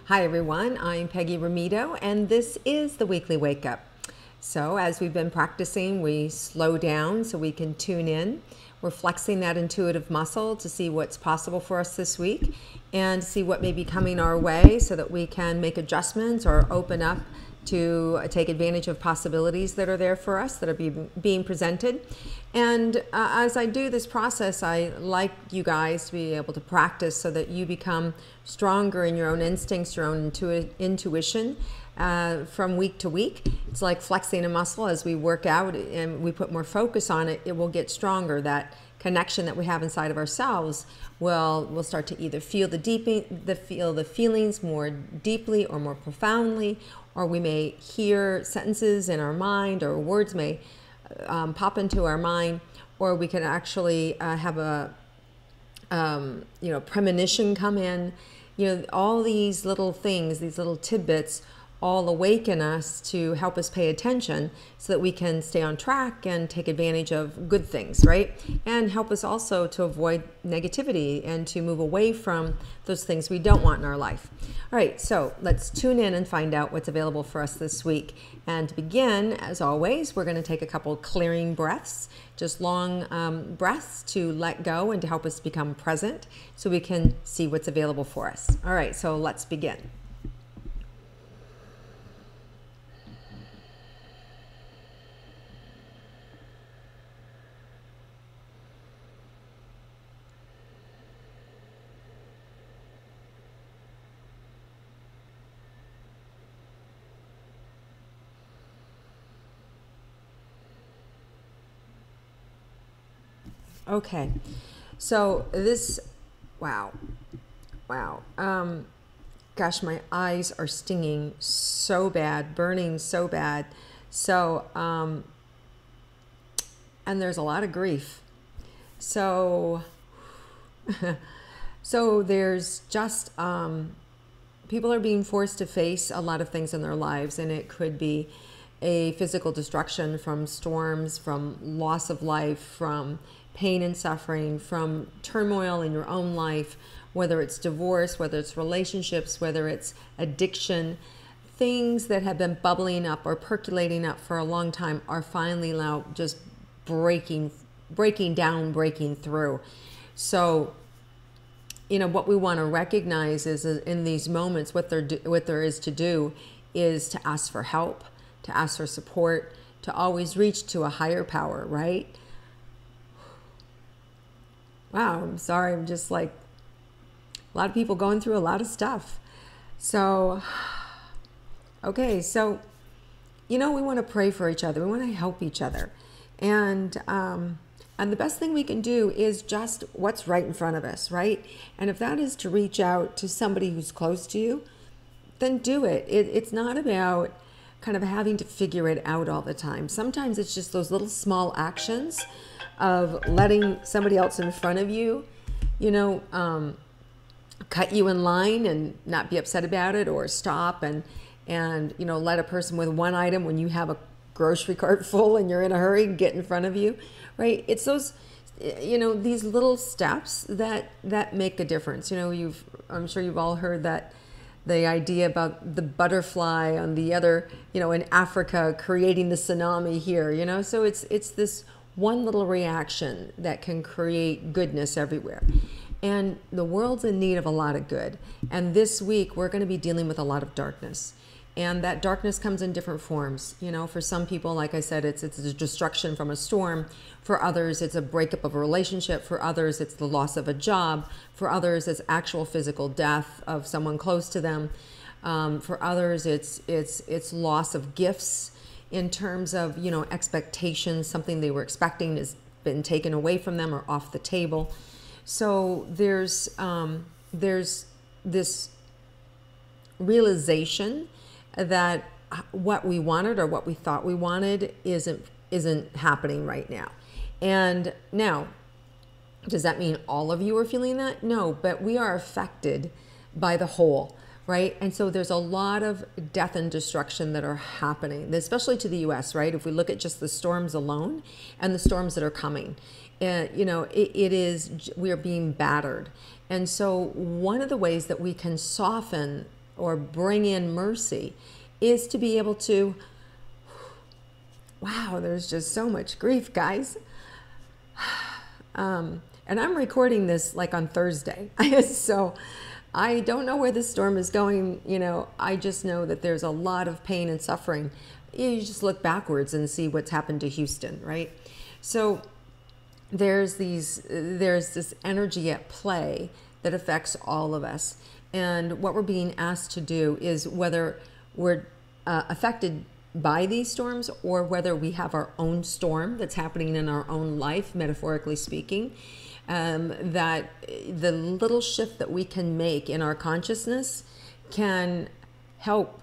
Hi everyone, I'm Peggy Rometo and this is the Weekly Wake Up. So as we've been practicing, we slow down so we can tune in. We're flexing that intuitive muscle to see what's possible for us this week and see what may be coming our way so that we can make adjustments or open up to take advantage of possibilities that are there for us that are being presented. And as I do this process, I like you guys to be able to practice so that you become stronger in your own instincts, your own intuition from week to week. It's like flexing a muscle. As we work out and we put more focus on it, it will get stronger. That connection that we have inside of ourselves will start to either feel the feelings more deeply or more profoundly, or we may hear sentences in our mind, or words may pop into our mind, or we can actually have a premonition come in. All these little things, these little tidbits all awaken us to help us pay attention so that we can stay on track and take advantage of good things, right? And help us also to avoid negativity and to move away from those things we don't want in our life. All right, so let's tune in and find out what's available for us this week. And to begin, as always, we're going to take a couple clearing breaths, just long breaths to let go and to help us become present so we can see what's available for us. All right, so let's begin. Okay, so this, wow, gosh, my eyes are stinging so bad, burning so bad. So, and there's a lot of grief. So, so there's just, people are being forced to face a lot of things in their lives, and it could be a physical destruction from storms, from loss of life, from pain and suffering, from turmoil in your own life, whether it's divorce, whether it's relationships, whether it's addiction. Things that have been bubbling up or percolating up for a long time are finally now just breaking down, breaking through. So, what we want to recognize is in these moments, what there is to do is to ask for help, to ask for support, to always reach to a higher power, right? Wow, I'm sorry. I'm just like a lot of people going through a lot of stuff. So, okay, so, we want to pray for each other. We want to help each other. And the best thing we can do is just what's right in front of us, right? And if that is to reach out to somebody who's close to you, then do it. It's not about kind of having to figure it out all the time. Sometimes it's just those little small actions of letting somebody else in front of you, cut you in line and not be upset about it, or stop and let a person with one item when you have a grocery cart full and you're in a hurry get in front of you, right? It's those, these little steps that make a difference. I'm sure you've all heard that the idea about the butterfly on the other, in Africa creating the tsunami here, so it's this one little reaction that can create goodness everywhere. And the world's in need of a lot of good. And this week, we're going to be dealing with a lot of darkness. And that darkness comes in different forms. For some people, like I said, it's a destruction from a storm. For others, it's a breakup of a relationship. For others, it's the loss of a job. For others, it's actual physical death of someone close to them. For others, it's loss of gifts. In terms of, expectations, something they were expecting has been taken away from them or off the table. So there's this realization that what we wanted or what we thought we wanted isn't happening right now. And now, does that mean all of you are feeling that? No, but we are affected by the whole. Right? And so there's a lot of death and destruction that are happening, especially to the US, right? If we look at just the storms alone and the storms that are coming, we are being battered. And so one of the ways that we can soften or bring in mercy is to be able to, wow, there's just so much grief, guys. And I'm recording this like on Thursday. So I don't know where this storm is going. I just know that there's a lot of pain and suffering. You just look backwards and see what's happened to Houston, right? So there's this energy at play that affects all of us. And what we're being asked to do is, whether we're affected by these storms or whether we have our own storm that's happening in our own life, metaphorically speaking, that the little shift that we can make in our consciousness can help,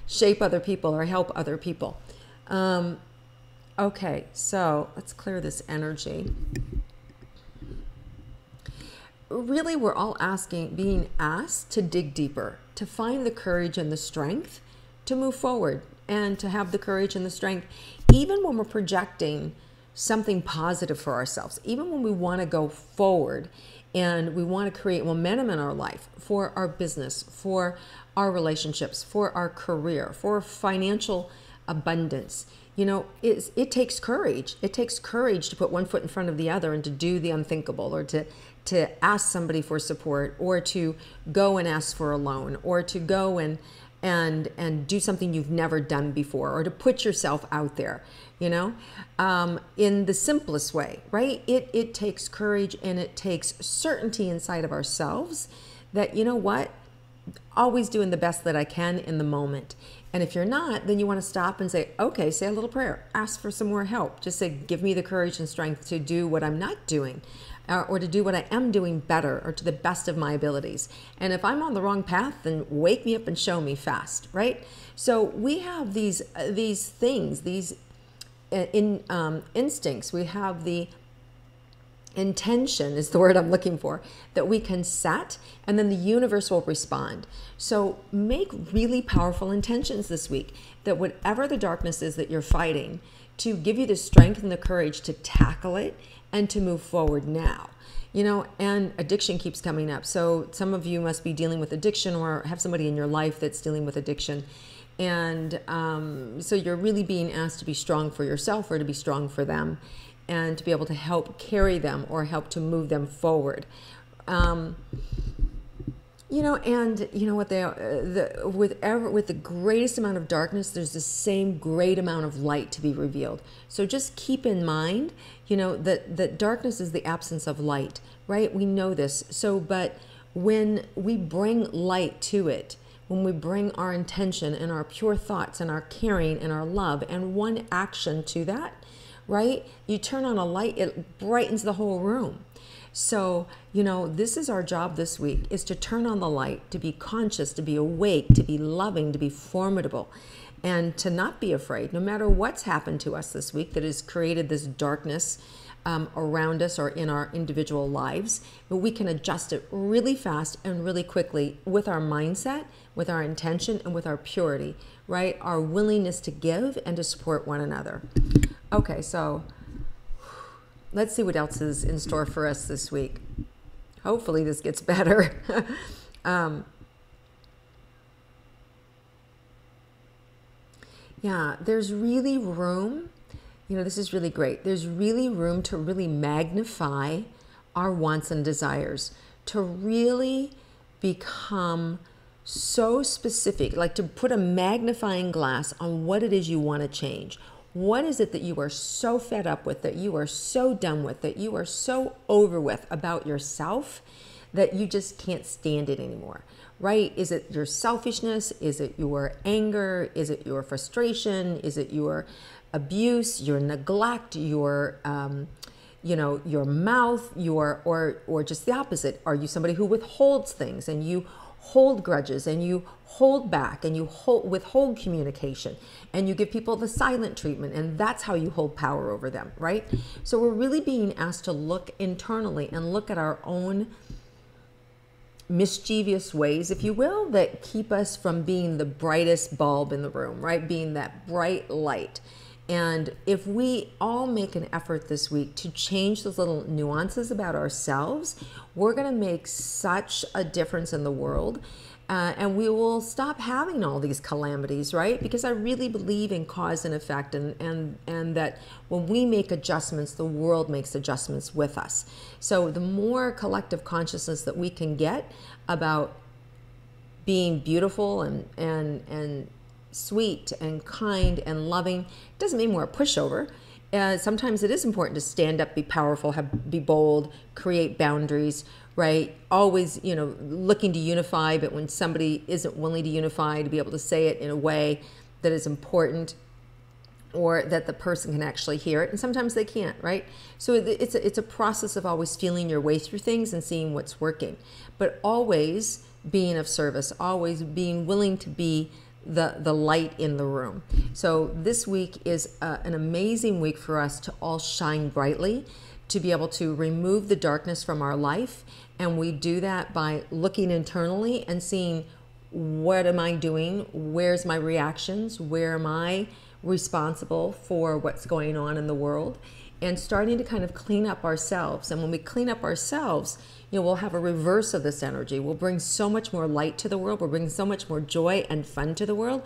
shape other people or help other people. Okay, so let's clear this energy. Really, we're all being asked to dig deeper, to find the courage and the strength to move forward, and to have the courage and the strength, even when we're projecting something positive for ourselves, even when we want to go forward and we want to create momentum in our life, for our business, for our relationships, for our career, for financial abundance. It takes courage. It takes courage to put one foot in front of the other and to do the unthinkable, or to ask somebody for support, or to go and ask for a loan, or to go and do something you've never done before, or to put yourself out there, in the simplest way, right? It takes courage, and it takes certainty inside of ourselves that, always doing the best that I can in the moment. And if you're not, then you want to stop and say, okay, say a little prayer, ask for some more help. Just say, give me the courage and strength to do what I'm not doing, or to do what I am doing better, or to the best of my abilities. And if I'm on the wrong path, then wake me up and show me fast, right? So we have these things, these instincts. We have the intention, is the word I'm looking for, that we can set, and then the universe will respond. So make really powerful intentions this week, that whatever the darkness is that you're fighting, to give you the strength and the courage to tackle it and to move forward now. And addiction keeps coming up. So some of you must be dealing with addiction, or have somebody in your life that's dealing with addiction. And so you're really being asked to be strong for yourself, or to be strong for them, and to be able to help carry them or help to move them forward. With the greatest amount of darkness, there's the same great amount of light to be revealed. So just keep in mind, that darkness is the absence of light, right? We know this. So, but when we bring light to it, when we bring our intention and our pure thoughts and our caring and our love and one action to that, right? You turn on a light, it brightens the whole room. So, this is our job this week, is to turn on the light, to be conscious, to be awake, to be loving, to be formidable, and to not be afraid, no matter what's happened to us this week that has created this darkness around us or in our individual lives. But we can adjust it really fast and really quickly with our mindset, with our intention, and with our purity, right? Our willingness to give and to support one another. Okay, so let's see what else is in store for us this week. Hopefully this gets better. Yeah, there's really room. This is really great. There's really room to really magnify our wants and desires, to really become so specific, like to put a magnifying glass on what it is you want to change. What is it that you are so fed up with, that you are so done with, that you are so over with about yourself that you just can't stand it anymore, right? Is it your selfishness? Is it your anger? Is it your frustration? Is it your abuse, your neglect, your your mouth, or just the opposite? Are you somebody who withholds things, and you hold grudges, and you hold back, and you withhold communication, and you give people the silent treatment, and that's how you hold power over them, right? So we're really being asked to look internally and look at our own mischievous ways, if you will, that keep us from being the brightest bulb in the room, right? Being that bright light. And if we all make an effort this week to change those little nuances about ourselves, we're going to make such a difference in the world. And we will stop having all these calamities, right? Because I really believe in cause and effect, and that when we make adjustments, the world makes adjustments with us. So the more collective consciousness that we can get about being beautiful and sweet and kind and loving, doesn't mean we're a pushover. Sometimes it is important to stand up, be powerful, be bold, create boundaries, right? Always, looking to unify, but when somebody isn't willing to unify, to be able to say it in a way that is important or that the person can actually hear it. And sometimes they can't, right? So it's a process of always feeling your way through things and seeing what's working, but always being of service, always being willing to be the light in the room. So this week is an amazing week for us to all shine brightly, to be able to remove the darkness from our life. And we do that by looking internally and seeing, what am I doing? Where's my reactions? Where am I responsible for what's going on in the world? And starting to kind of clean up ourselves. And when we clean up ourselves, we'll have a reverse of this energy. We'll bring so much more light to the world. We'll bring so much more joy and fun to the world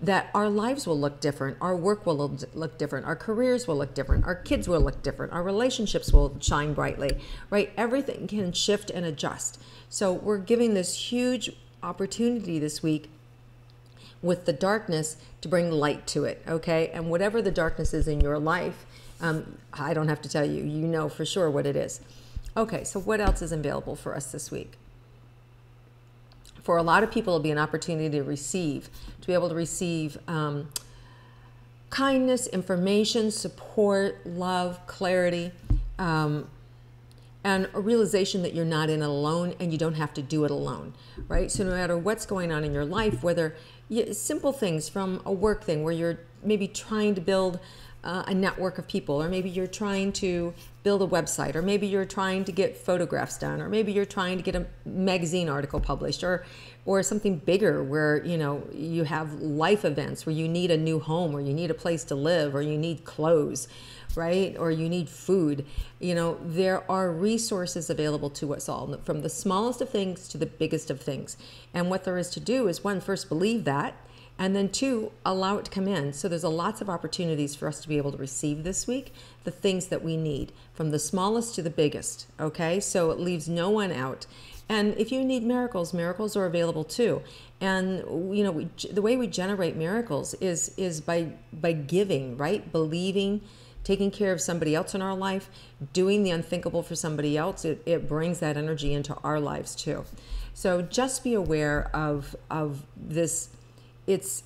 that our lives will look different. Our work will look different. Our careers will look different. Our kids will look different. Our relationships will shine brightly, right? Everything can shift and adjust. So we're giving this huge opportunity this week with the darkness to bring light to it, okay? And whatever the darkness is in your life, I don't have to tell you, you know for sure what it is. Okay, so what else is available for us this week? For a lot of people, it'll be an opportunity to be able to receive kindness, information, support, love, clarity, and a realization that you're not in it alone and you don't have to do it alone, right? So no matter what's going on in your life, whether simple things from a work thing where you're maybe trying to build a network of people, or maybe you're trying to build a website, or maybe you're trying to get photographs done, or maybe you're trying to get a magazine article published, or something bigger where you have life events where you need a new home, or you need a place to live, or you need clothes, right? Or you need food. There are resources available to us all, from the smallest of things to the biggest of things. And what there is to do is, one, first believe that, and then two, allow it to come in. So there's lots of opportunities for us to be able to receive this week the things that we need, from the smallest to the biggest, okay? So it leaves no one out. And if you need miracles, miracles are available too. And the way we generate miracles is by giving, right? Believing, taking care of somebody else in our life, doing the unthinkable for somebody else. It brings that energy into our lives too. So just be aware of this. It's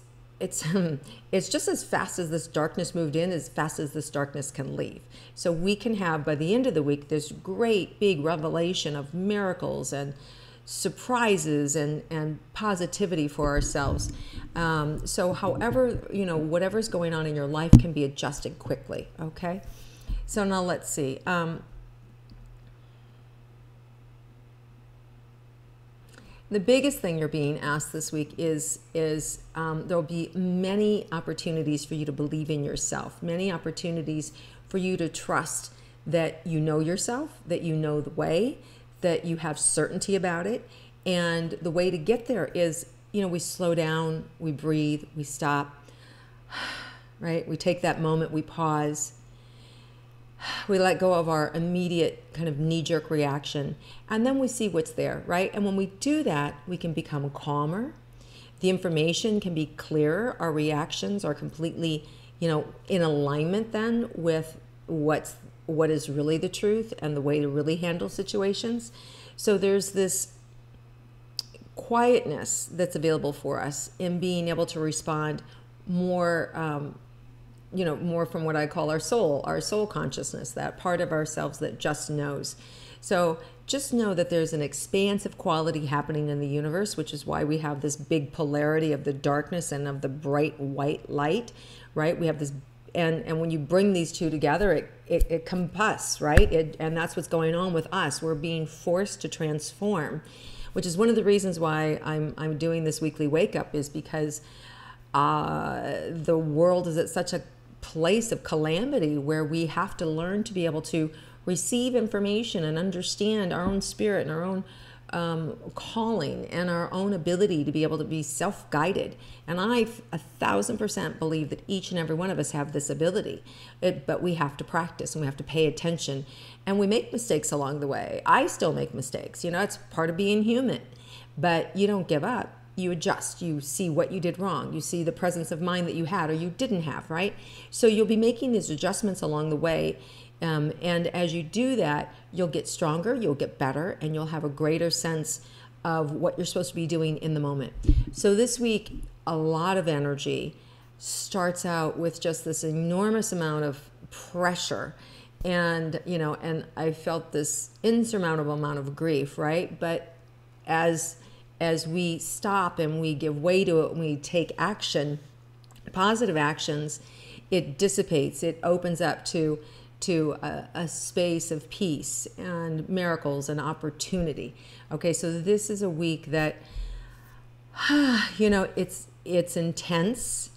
just as fast as this darkness moved in, as fast as this darkness can leave. So we can have, by the end of the week, this great big revelation of miracles and surprises and positivity for ourselves. So however, whatever's going on in your life can be adjusted quickly, okay? So now let's see. The biggest thing you're being asked this week is there'll be many opportunities for you to believe in yourself, many opportunities for you to trust that you know yourself, that you know the way, that you have certainty about it. And the way to get there is, we slow down, we breathe, we stop, right? We take that moment, we pause. We let go of our immediate kind of knee-jerk reaction, and then we see what's there, right? And when we do that, we can become calmer. The information can be clearer. Our reactions are completely, in alignment then with what is really the truth and the way to really handle situations. So there's this quietness that's available for us in being able to respond more more from what I call our soul consciousness, that part of ourselves that just knows. So just know that there's an expansive quality happening in the universe, which is why we have this big polarity of the darkness and of the bright white light, right? We have this, and when you bring these two together, it combusts, right? And that's what's going on with us. We're being forced to transform, which is one of the reasons why I'm doing this weekly wake up, is because the world is at such a place of calamity where we have to learn to be able to receive information and understand our own spirit and our own calling and our own ability to be able to be self-guided. And I 1,000% believe that each and every one of us have this ability, but we have to practice and we have to pay attention, and we make mistakes along the way. I still make mistakes, it's part of being human, but you don't give up. You adjust, you see what you did wrong, you see the presence of mind that you had or you didn't have, right? So you'll be making these adjustments along the way. And as you do that, you'll get stronger, you'll get better, and you'll have a greater sense of what you're supposed to be doing in the moment. So this week, a lot of energy starts out with just this enormous amount of pressure. And, and I felt this insurmountable amount of grief, right? But as we stop and we give way to it and we take action, positive actions, it dissipates, it opens up to a space of peace and miracles and opportunity. Okay, so this is a week that, it's intense,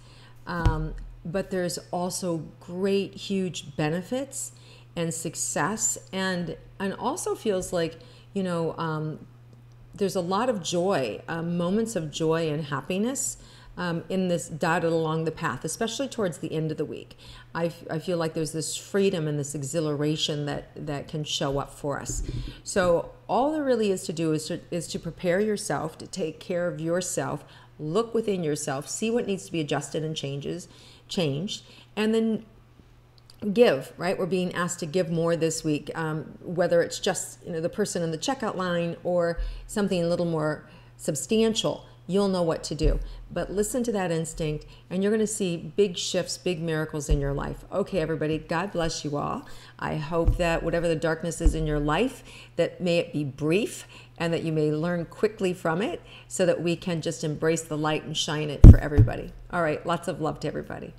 but there's also great, huge benefits and success, and also feels like, there's a lot of joy, moments of joy and happiness in this dotted along the path, especially towards the end of the week. I feel like there's this freedom and this exhilaration that can show up for us. So all there really is to do is to prepare yourself, to take care of yourself, look within yourself, see what needs to be adjusted and changed, and then give, right? We're being asked to give more this week, whether it's just the person in the checkout line or something a little more substantial. You'll know what to do. But listen to that instinct, and you're going to see big shifts, big miracles in your life. Okay, everybody, God bless you all. I hope that whatever the darkness is in your life, that may it be brief and that you may learn quickly from it so that we can just embrace the light and shine it for everybody. All right, lots of love to everybody.